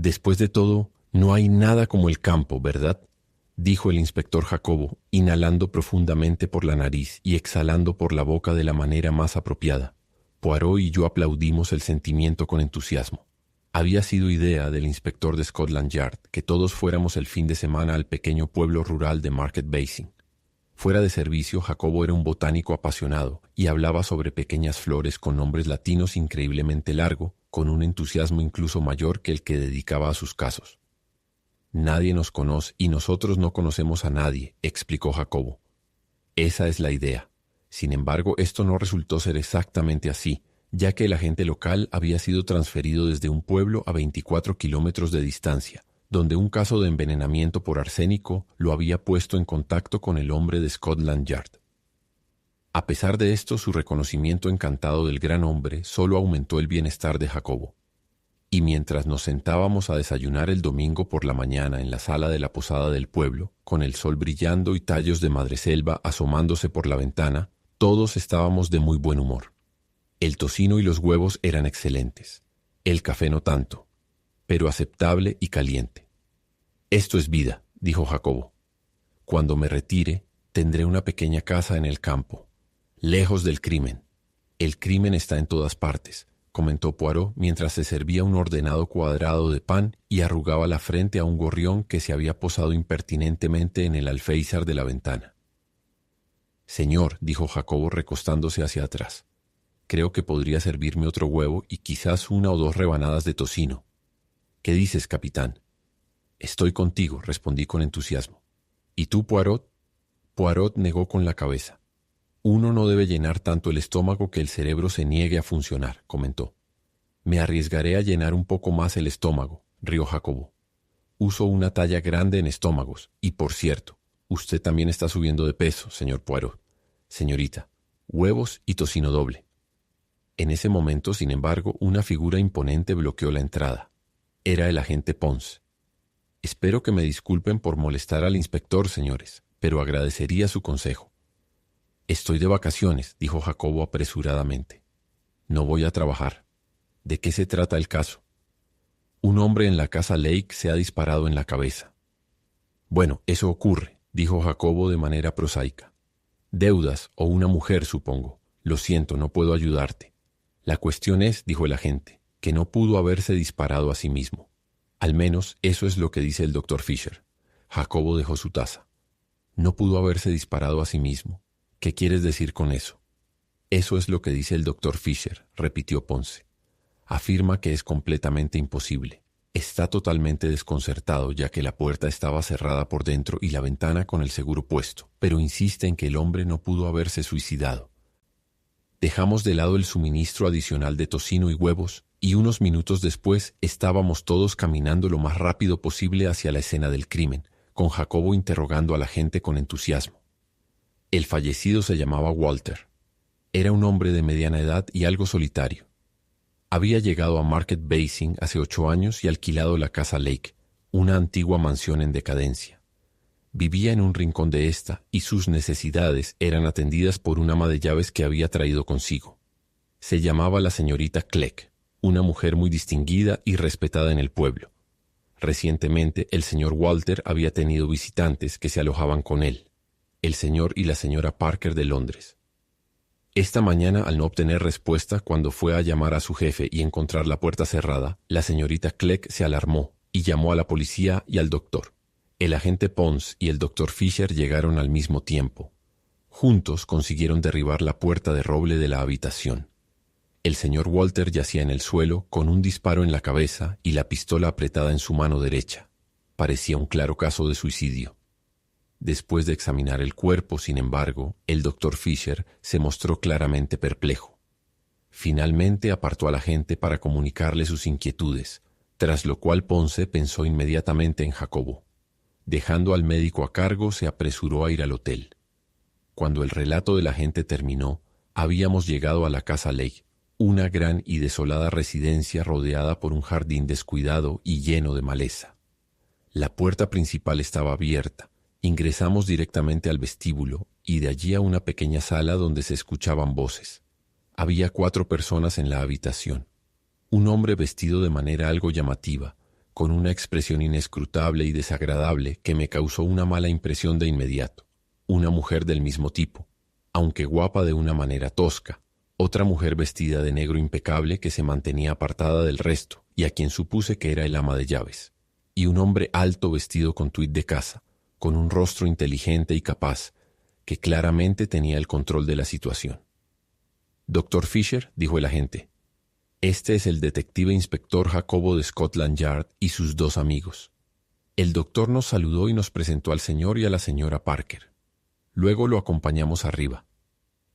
Después de todo, no hay nada como el campo, ¿verdad?, dijo el inspector Jacobo, inhalando profundamente por la nariz y exhalando por la boca de la manera más apropiada. Poirot y yo aplaudimos el sentimiento con entusiasmo. Había sido idea del inspector de Scotland Yard que todos fuéramos el fin de semana al pequeño pueblo rural de Market Basing. Fuera de servicio, Jacobo era un botánico apasionado y hablaba sobre pequeñas flores con nombres latinos increíblemente largo, con un entusiasmo incluso mayor que el que dedicaba a sus casos. Nadie nos conoce y nosotros no conocemos a nadie, explicó Jacobo. Esa es la idea. Sin embargo, esto no resultó ser exactamente así, ya que el agente local había sido transferido desde un pueblo a 24 kilómetros de distancia, donde un caso de envenenamiento por arsénico lo había puesto en contacto con el hombre de Scotland Yard. A pesar de esto, su reconocimiento encantado del gran hombre solo aumentó el bienestar de Jacobo. Y mientras nos sentábamos a desayunar el domingo por la mañana en la sala de la posada del pueblo, con el sol brillando y tallos de madreselva asomándose por la ventana, todos estábamos de muy buen humor. El tocino y los huevos eran excelentes, el café no tanto, pero aceptable y caliente. «Esto es vida», dijo Jacobo. «Cuando me retire, tendré una pequeña casa en el campo, lejos del crimen. El crimen está en todas partes», comentó Poirot mientras se servía un ordenado cuadrado de pan y arrugaba la frente a un gorrión que se había posado impertinentemente en el alféizar de la ventana. «Señor», dijo Jacobo recostándose hacia atrás, «creo que podría servirme otro huevo y quizás 1 o 2 rebanadas de tocino. ¿Qué dices, capitán?» «Estoy contigo», respondí con entusiasmo. «¿Y tú, Poirot?» Poirot negó con la cabeza. «Uno no debe llenar tanto el estómago que el cerebro se niegue a funcionar», comentó. «Me arriesgaré a llenar un poco más el estómago», rió Jacobo. «Uso una talla grande en estómagos, y por cierto, usted también está subiendo de peso, señor Poirot. Señorita, huevos y tocino doble». En ese momento, sin embargo, una figura imponente bloqueó la entrada. Era el agente Pons. «Espero que me disculpen por molestar al inspector, señores, pero agradecería su consejo». «Estoy de vacaciones», dijo Jacobo apresuradamente. «No voy a trabajar. ¿De qué se trata el caso?» «Un hombre en la casa Lake se ha disparado en la cabeza». «Bueno, eso ocurre», dijo Jacobo de manera prosaica. «Deudas o una mujer, supongo. Lo siento, no puedo ayudarte. La cuestión es», dijo el agente, «que no pudo haberse disparado a sí mismo. Al menos eso es lo que dice el doctor Fisher». Jacobo dejó su taza. «No pudo haberse disparado a sí mismo. ¿Qué quieres decir con eso?» «Eso es lo que dice el doctor Fisher», repitió Ponce. «Afirma que es completamente imposible. Está totalmente desconcertado ya que la puerta estaba cerrada por dentro y la ventana con el seguro puesto, pero insiste en que el hombre no pudo haberse suicidado». Dejamos de lado el suministro adicional de tocino y huevos y unos minutos después estábamos todos caminando lo más rápido posible hacia la escena del crimen, con Jacobo interrogando a la gente con entusiasmo. El fallecido se llamaba Walter. Era un hombre de mediana edad y algo solitario. Había llegado a Market Basing hace 8 años y alquilado la casa Lake, una antigua mansión en decadencia. Vivía en un rincón de esta y sus necesidades eran atendidas por un ama de llaves que había traído consigo. Se llamaba la señorita Clegg, una mujer muy distinguida y respetada en el pueblo. Recientemente el señor Walter había tenido visitantes que se alojaban con él, el señor y la señora Parker de Londres. Esta mañana, al no obtener respuesta cuando fue a llamar a su jefe y encontrar la puerta cerrada, la señorita Clegg se alarmó y llamó a la policía y al doctor. El agente Pons y el doctor Fisher llegaron al mismo tiempo. Juntos consiguieron derribar la puerta de roble de la habitación. El señor Walter yacía en el suelo con un disparo en la cabeza y la pistola apretada en su mano derecha. Parecía un claro caso de suicidio. Después de examinar el cuerpo, sin embargo, el doctor Fisher se mostró claramente perplejo. Finalmente apartó a la gente para comunicarle sus inquietudes, tras lo cual Ponce pensó inmediatamente en Jacobo. Dejando al médico a cargo, se apresuró a ir al hotel. Cuando el relato de la gente terminó, habíamos llegado a la casa Lake, una gran y desolada residencia rodeada por un jardín descuidado y lleno de maleza. La puerta principal estaba abierta. Ingresamos directamente al vestíbulo y de allí a una pequeña sala donde se escuchaban voces. Había 4 personas en la habitación. Un hombre vestido de manera algo llamativa, con una expresión inescrutable y desagradable que me causó una mala impresión de inmediato. Una mujer del mismo tipo, aunque guapa de una manera tosca, otra mujer vestida de negro impecable que se mantenía apartada del resto y a quien supuse que era el ama de llaves, y un hombre alto vestido con tuit de casa, con un rostro inteligente y capaz, que claramente tenía el control de la situación. «Dr. Fisher», dijo el agente, «este es el detective inspector Jacobo de Scotland Yard y sus dos amigos». El doctor nos saludó y nos presentó al señor y a la señora Parker. Luego lo acompañamos arriba.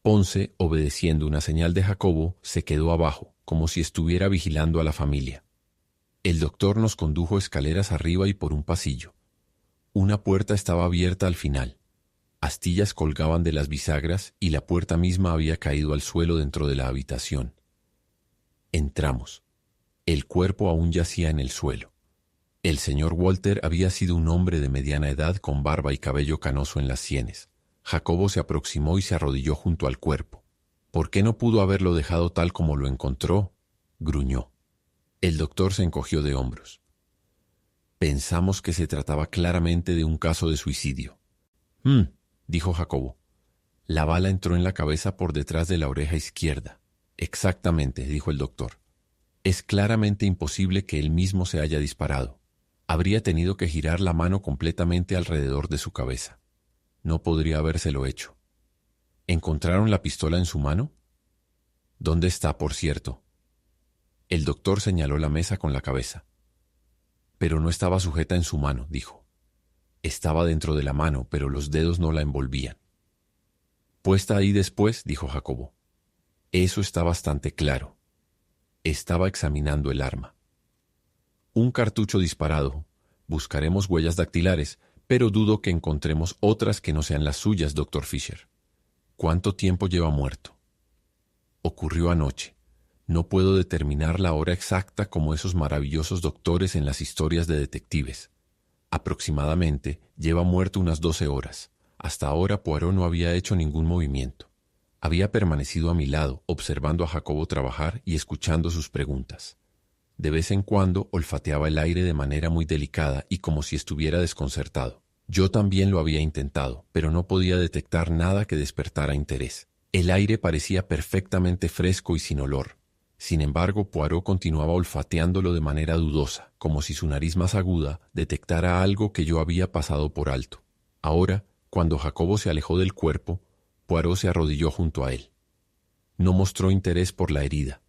Ponce, obedeciendo una señal de Jacobo, se quedó abajo, como si estuviera vigilando a la familia. El doctor nos condujo escaleras arriba y por un pasillo. Una puerta estaba abierta al final. Astillas colgaban de las bisagras y la puerta misma había caído al suelo dentro de la habitación. Entramos. El cuerpo aún yacía en el suelo. El señor Walter había sido un hombre de mediana edad con barba y cabello canoso en las sienes. Jacobo se aproximó y se arrodilló junto al cuerpo. «¿Por qué no pudo haberlo dejado tal como lo encontró?», gruñó. El doctor se encogió de hombros. «Pensamos que se trataba claramente de un caso de suicidio». Dijo Jacobo. «La bala entró en la cabeza por detrás de la oreja izquierda». «Exactamente», dijo el doctor. «Es claramente imposible que él mismo se haya disparado. Habría tenido que girar la mano completamente alrededor de su cabeza. No podría habérselo hecho». «¿Encontraron la pistola en su mano?». «¿Dónde está, por cierto?». El doctor señaló la mesa con la cabeza. «Pero no estaba sujeta en su mano», dijo. «Estaba dentro de la mano, pero los dedos no la envolvían». «Puesta ahí después», dijo Jacobo. «Eso está bastante claro». Estaba examinando el arma. «Un cartucho disparado. Buscaremos huellas dactilares, pero dudo que encontremos otras que no sean las suyas, Dr. Fisher». «¿Cuánto tiempo lleva muerto?». «Ocurrió anoche. No puedo determinar la hora exacta como esos maravillosos doctores en las historias de detectives. Aproximadamente lleva muerto unas 12 horas. Hasta ahora Poirot no había hecho ningún movimiento. Había permanecido a mi lado, observando a Jacobo trabajar y escuchando sus preguntas. De vez en cuando olfateaba el aire de manera muy delicada y como si estuviera desconcertado. Yo también lo había intentado, pero no podía detectar nada que despertara interés. El aire parecía perfectamente fresco y sin olor. Sin embargo, Poirot continuaba olfateándolo de manera dudosa, como si su nariz más aguda detectara algo que yo había pasado por alto. Ahora, cuando Jacobo se alejó del cuerpo, Poirot se arrodilló junto a él. No mostró interés por la herida.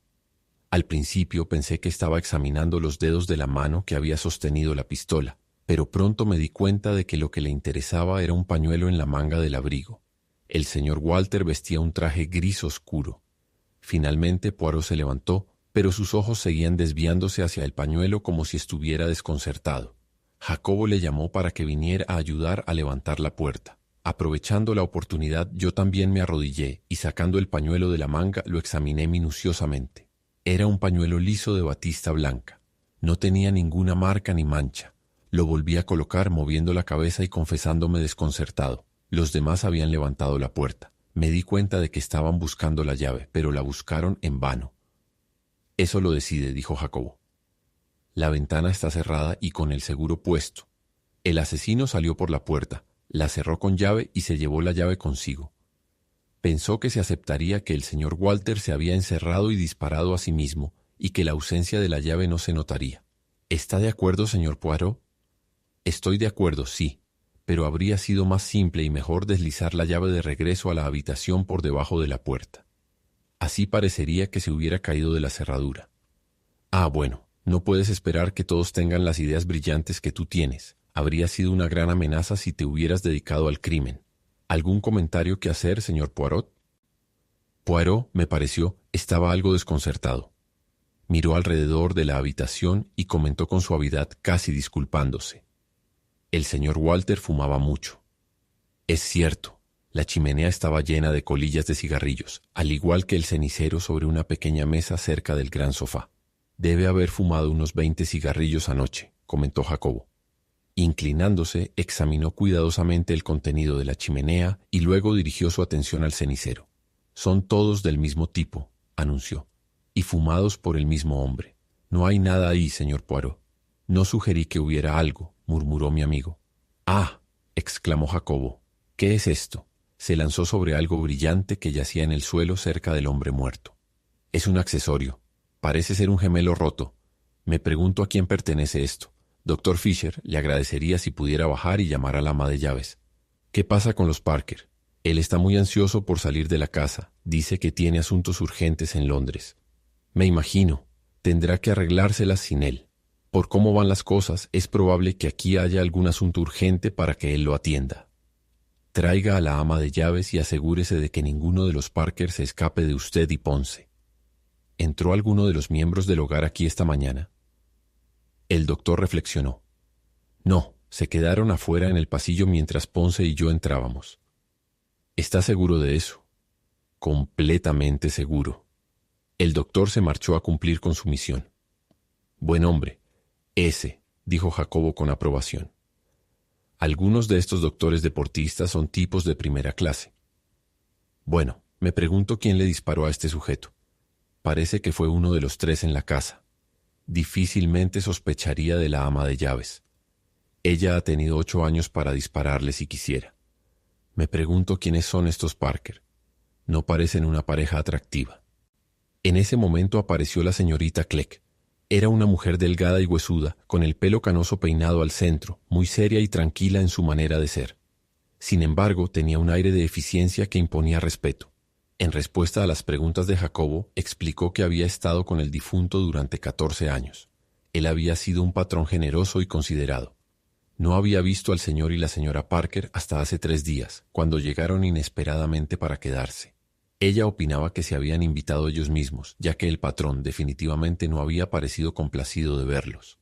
Al principio pensé que estaba examinando los dedos de la mano que había sostenido la pistola, pero pronto me di cuenta de que lo que le interesaba era un pañuelo en la manga del abrigo. El señor Walter vestía un traje gris oscuro. Finalmente Poirot se levantó, pero sus ojos seguían desviándose hacia el pañuelo como si estuviera desconcertado. Jacobo le llamó para que viniera a ayudar a levantar la puerta. Aprovechando la oportunidad, yo también me arrodillé y sacando el pañuelo de la manga lo examiné minuciosamente. Era un pañuelo liso de batista blanca. No tenía ninguna marca ni mancha. Lo volví a colocar moviendo la cabeza y confesándome desconcertado. Los demás habían levantado la puerta. Me di cuenta de que estaban buscando la llave, pero la buscaron en vano. «Eso lo decide», dijo Jacobo. «La ventana está cerrada y con el seguro puesto. El asesino salió por la puerta, la cerró con llave y se llevó la llave consigo. Pensó que se aceptaría que el señor Walter se había encerrado y disparado a sí mismo y que la ausencia de la llave no se notaría. ¿Está de acuerdo, señor Poirot?». «Estoy de acuerdo, sí, pero habría sido más simple y mejor deslizar la llave de regreso a la habitación por debajo de la puerta. Así parecería que se hubiera caído de la cerradura». «Ah, bueno, no puedes esperar que todos tengan las ideas brillantes que tú tienes. Habría sido una gran amenaza si te hubieras dedicado al crimen. ¿Algún comentario que hacer, señor Poirot?». Poirot, me pareció, estaba algo desconcertado. Miró alrededor de la habitación y comentó con suavidad, casi disculpándose: «El señor Walter fumaba mucho». «Es cierto, la chimenea estaba llena de colillas de cigarrillos, al igual que el cenicero sobre una pequeña mesa cerca del gran sofá. Debe haber fumado unos 20 cigarrillos anoche», comentó Jacobo. Inclinándose, examinó cuidadosamente el contenido de la chimenea y luego dirigió su atención al cenicero. «Son todos del mismo tipo», anunció, «y fumados por el mismo hombre. No hay nada ahí, señor Poirot». No sugerí que hubiera algo, murmuró mi amigo. ¡Ah!, exclamó Jacobo. ¿Qué es esto? Se lanzó sobre algo brillante que yacía en el suelo cerca del hombre muerto. Es un accesorio. Parece ser un gemelo roto. Me pregunto a quién pertenece esto. Doctor Fisher, le agradecería si pudiera bajar y llamar al ama de llaves. ¿Qué pasa con los Parker? Él está muy ansioso por salir de la casa. Dice que tiene asuntos urgentes en Londres. Me imagino. Tendrá que arreglárselas sin él. Por cómo van las cosas, es probable que aquí haya algún asunto urgente para que él lo atienda. Traiga a la ama de llaves y asegúrese de que ninguno de los Parker se escape de usted y Ponce. ¿Entró alguno de los miembros del hogar aquí esta mañana? El doctor reflexionó. No, se quedaron afuera en el pasillo mientras Ponce y yo entrábamos. ¿Está seguro de eso? Completamente seguro. El doctor se marchó a cumplir con su misión. Buen hombre. Ese, dijo Jacobo con aprobación. Algunos de estos doctores deportistas son tipos de primera clase. Bueno, me pregunto quién le disparó a este sujeto. Parece que fue uno de los tres en la casa. Difícilmente sospecharía de la ama de llaves. Ella ha tenido 8 años para dispararle si quisiera. Me pregunto quiénes son estos Parker. No parecen una pareja atractiva. En ese momento apareció la señorita Clegg. Era una mujer delgada y huesuda, con el pelo canoso peinado al centro, muy seria y tranquila en su manera de ser. Sin embargo, tenía un aire de eficiencia que imponía respeto. En respuesta a las preguntas de Jacobo, explicó que había estado con el difunto durante 14 años. Él había sido un patrón generoso y considerado. No había visto al señor y la señora Parker hasta hace 3 días, cuando llegaron inesperadamente para quedarse. Ella opinaba que se habían invitado ellos mismos, ya que el patrón definitivamente no había parecido complacido de verlos.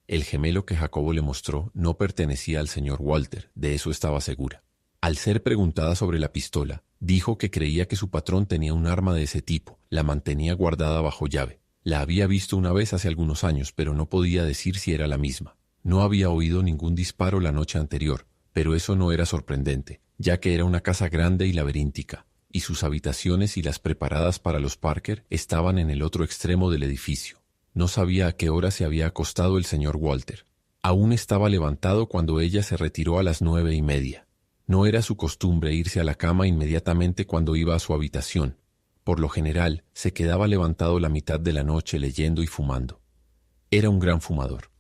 El gemelo que Jacobo le mostró no pertenecía al señor Walter, de eso estaba segura. Al ser preguntada sobre la pistola, dijo que creía que su patrón tenía un arma de ese tipo, la mantenía guardada bajo llave. La había visto una vez hace algunos años, pero no podía decir si era la misma. No había oído ningún disparo la noche anterior, pero eso no era sorprendente, ya que era una casa grande y laberíntica, y sus habitaciones y las preparadas para los Parker estaban en el otro extremo del edificio. No sabía a qué hora se había acostado el señor Walter. Aún estaba levantado cuando ella se retiró a las 9:30. No era su costumbre irse a la cama inmediatamente cuando iba a su habitación. Por lo general, se quedaba levantado la mitad de la noche leyendo y fumando. Era un gran fumador.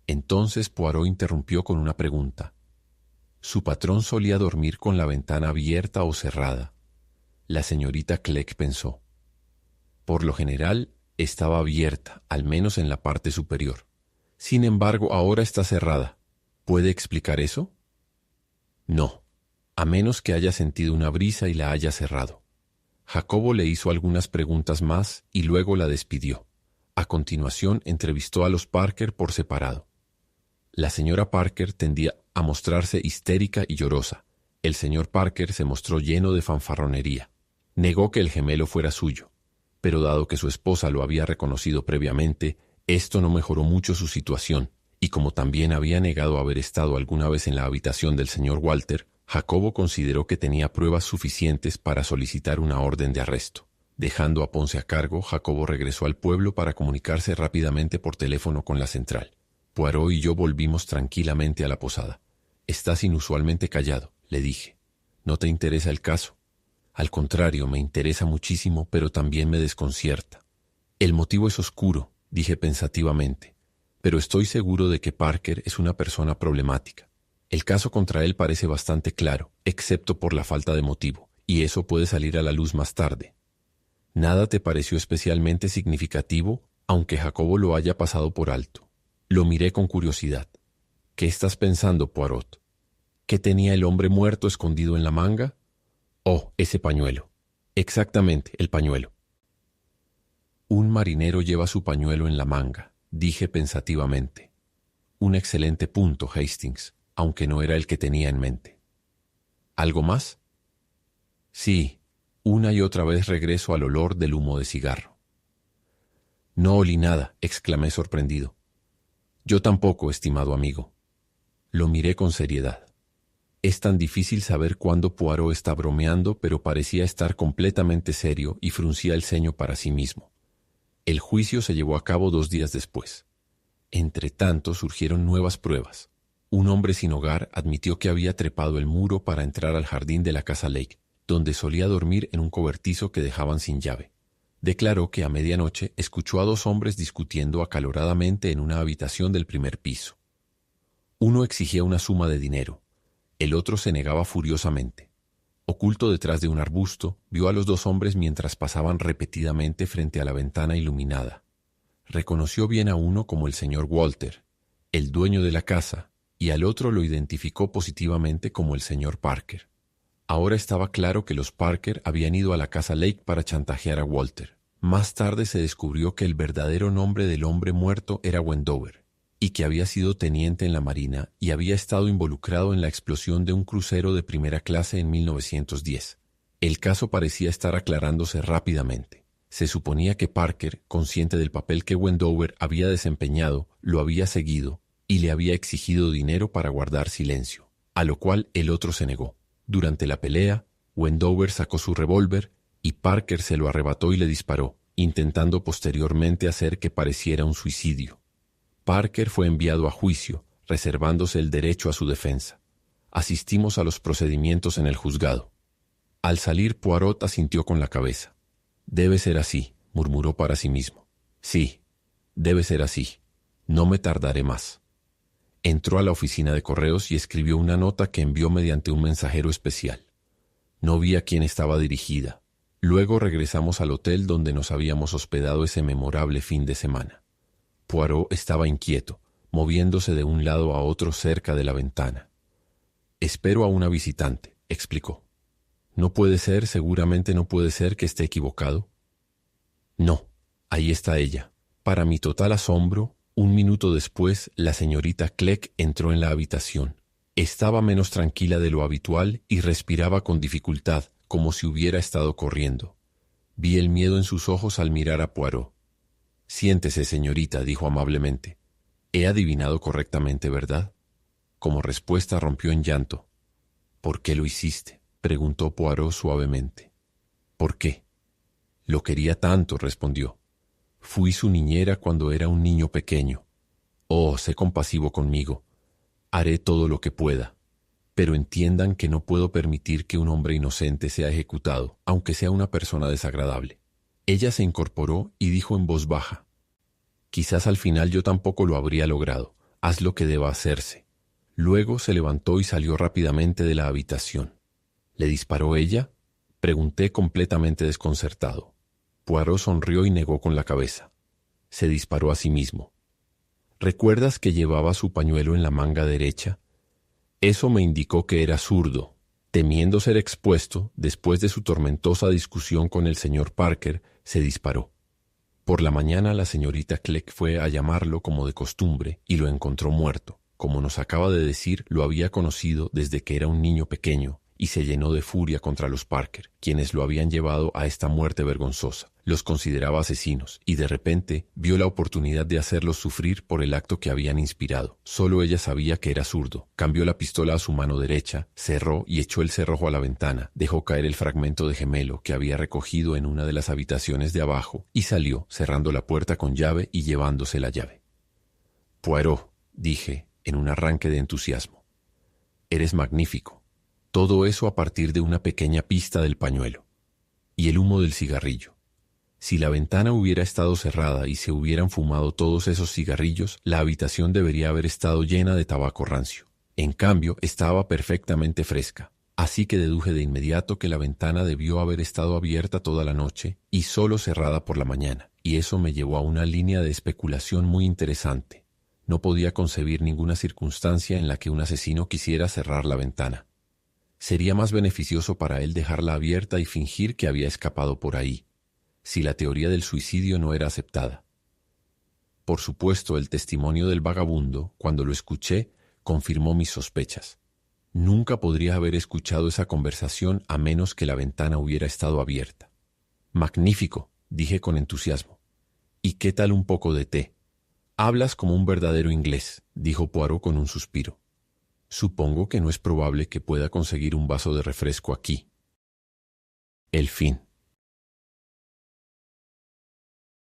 Entonces Poirot interrumpió con una pregunta. ¿Su patrón solía dormir con la ventana abierta o cerrada? La señorita Clegg pensó. Por lo general, estaba abierta, al menos en la parte superior. Sin embargo, ahora está cerrada. ¿Puede explicar eso? No, a menos que haya sentido una brisa y la haya cerrado. Jacobo le hizo algunas preguntas más y luego la despidió. A continuación, entrevistó a los Parker por separado. La señora Parker tendía a mostrarse histérica y llorosa. El señor Parker se mostró lleno de fanfarronería. Negó que el gemelo fuera suyo, pero dado que su esposa lo había reconocido previamente, esto no mejoró mucho su situación, y como también había negado haber estado alguna vez en la habitación del señor Walter, Jacobo consideró que tenía pruebas suficientes para solicitar una orden de arresto. Dejando a Ponce a cargo, Jacobo regresó al pueblo para comunicarse rápidamente por teléfono con la central. Poirot y yo volvimos tranquilamente a la posada. «Estás inusualmente callado», le dije. «¿No te interesa el caso?» «Al contrario, me interesa muchísimo, pero también me desconcierta». «El motivo es oscuro», dije pensativamente, «pero estoy seguro de que Parker es una persona problemática. El caso contra él parece bastante claro, excepto por la falta de motivo, y eso puede salir a la luz más tarde». «¿Nada te pareció especialmente significativo, aunque Jacobo lo haya pasado por alto?» Lo miré con curiosidad. «¿Qué estás pensando, Poirot? ¿Qué tenía el hombre muerto escondido en la manga?» «Oh, ese pañuelo». «Exactamente, el pañuelo». «Un marinero lleva su pañuelo en la manga», dije pensativamente. «Un excelente punto, Hastings, aunque no era el que tenía en mente». «¿Algo más?» «Sí, una y otra vez regreso al olor del humo de cigarro». «No olí nada», exclamé sorprendido. «Yo tampoco, estimado amigo». Lo miré con seriedad. Es tan difícil saber cuándo Poirot está bromeando, pero parecía estar completamente serio y fruncía el ceño para sí mismo. El juicio se llevó a cabo 2 días después. Entretanto surgieron nuevas pruebas. Un hombre sin hogar admitió que había trepado el muro para entrar al jardín de la casa Lake, donde solía dormir en un cobertizo que dejaban sin llave. Declaró que a medianoche escuchó a dos hombres discutiendo acaloradamente en una habitación del primer piso. Uno exigía una suma de dinero, el otro se negaba furiosamente. Oculto detrás de un arbusto, vio a los dos hombres mientras pasaban repetidamente frente a la ventana iluminada. Reconoció bien a uno como el señor Walter, el dueño de la casa, y al otro lo identificó positivamente como el señor Parker. Ahora estaba claro que los Parker habían ido a la casa Lake para chantajear a Walter. Más tarde se descubrió que el verdadero nombre del hombre muerto era Wendover, y que había sido teniente en la Marina y había estado involucrado en la explosión de un crucero de primera clase en 1910. El caso parecía estar aclarándose rápidamente. Se suponía que Parker, consciente del papel que Wendover había desempeñado, lo había seguido y le había exigido dinero para guardar silencio, a lo cual el otro se negó. Durante la pelea, Wendover sacó su revólver y Parker se lo arrebató y le disparó, intentando posteriormente hacer que pareciera un suicidio. Parker fue enviado a juicio, reservándose el derecho a su defensa. Asistimos a los procedimientos en el juzgado. Al salir, Poirot asintió con la cabeza. «Debe ser así», murmuró para sí mismo. «Sí, debe ser así. No me tardaré más». Entró a la oficina de correos y escribió una nota que envió mediante un mensajero especial. No vi a quién estaba dirigida. Luego regresamos al hotel donde nos habíamos hospedado ese memorable fin de semana. Poirot estaba inquieto, moviéndose de un lado a otro cerca de la ventana. «Espero a una visitante», explicó. «No puede ser, seguramente no puede ser que esté equivocado». «No, ahí está ella». Para mi total asombro, un minuto después, la señorita Clegg entró en la habitación. Estaba menos tranquila de lo habitual y respiraba con dificultad, como si hubiera estado corriendo. Vi el miedo en sus ojos al mirar a Poirot. «Siéntese, señorita», dijo amablemente. «He adivinado correctamente, ¿verdad?». Como respuesta rompió en llanto. «¿Por qué lo hiciste?», preguntó Poirot suavemente. «¿Por qué?». «Lo quería tanto», respondió. «Fui su niñera cuando era un niño pequeño. Oh, sé compasivo conmigo. Haré todo lo que pueda. Pero entiendan que no puedo permitir que un hombre inocente sea ejecutado, aunque sea una persona desagradable». Ella se incorporó y dijo en voz baja: «Quizás al final yo tampoco lo habría logrado. Haz lo que deba hacerse». Luego se levantó y salió rápidamente de la habitación. «¿Le disparó ella?», pregunté completamente desconcertado. Poirot sonrió y negó con la cabeza. Se disparó a sí mismo. «¿Recuerdas que llevaba su pañuelo en la manga derecha? Eso me indicó que era zurdo». Temiendo ser expuesto, después de su tormentosa discusión con el señor Parker, se disparó. Por la mañana la señorita Clegg fue a llamarlo como de costumbre y lo encontró muerto. Como nos acaba de decir, lo había conocido desde que era un niño pequeño y se llenó de furia contra los Parker, quienes lo habían llevado a esta muerte vergonzosa. Los consideraba asesinos y de repente vio la oportunidad de hacerlos sufrir por el acto que habían inspirado. Solo ella sabía que era zurdo. Cambió la pistola a su mano derecha, cerró y echó el cerrojo a la ventana, dejó caer el fragmento de gemelo que había recogido en una de las habitaciones de abajo y salió, cerrando la puerta con llave y llevándose la llave. «Poirot», dije, en un arranque de entusiasmo. «Eres magnífico. Todo eso a partir de una pequeña pista del pañuelo. Y el humo del cigarrillo. Si la ventana hubiera estado cerrada y se hubieran fumado todos esos cigarrillos, la habitación debería haber estado llena de tabaco rancio. En cambio, estaba perfectamente fresca. Así que deduje de inmediato que la ventana debió haber estado abierta toda la noche y solo cerrada por la mañana. Y eso me llevó a una línea de especulación muy interesante. No podía concebir ninguna circunstancia en la que un asesino quisiera cerrar la ventana. Sería más beneficioso para él dejarla abierta y fingir que había escapado por ahí, si la teoría del suicidio no era aceptada. Por supuesto, el testimonio del vagabundo, cuando lo escuché, confirmó mis sospechas. Nunca podría haber escuchado esa conversación a menos que la ventana hubiera estado abierta. «Magnífico», dije con entusiasmo. «¿Y qué tal un poco de té?». «Hablas como un verdadero inglés», dijo Poirot con un suspiro. «Supongo que no es probable que pueda conseguir un vaso de refresco aquí». El fin.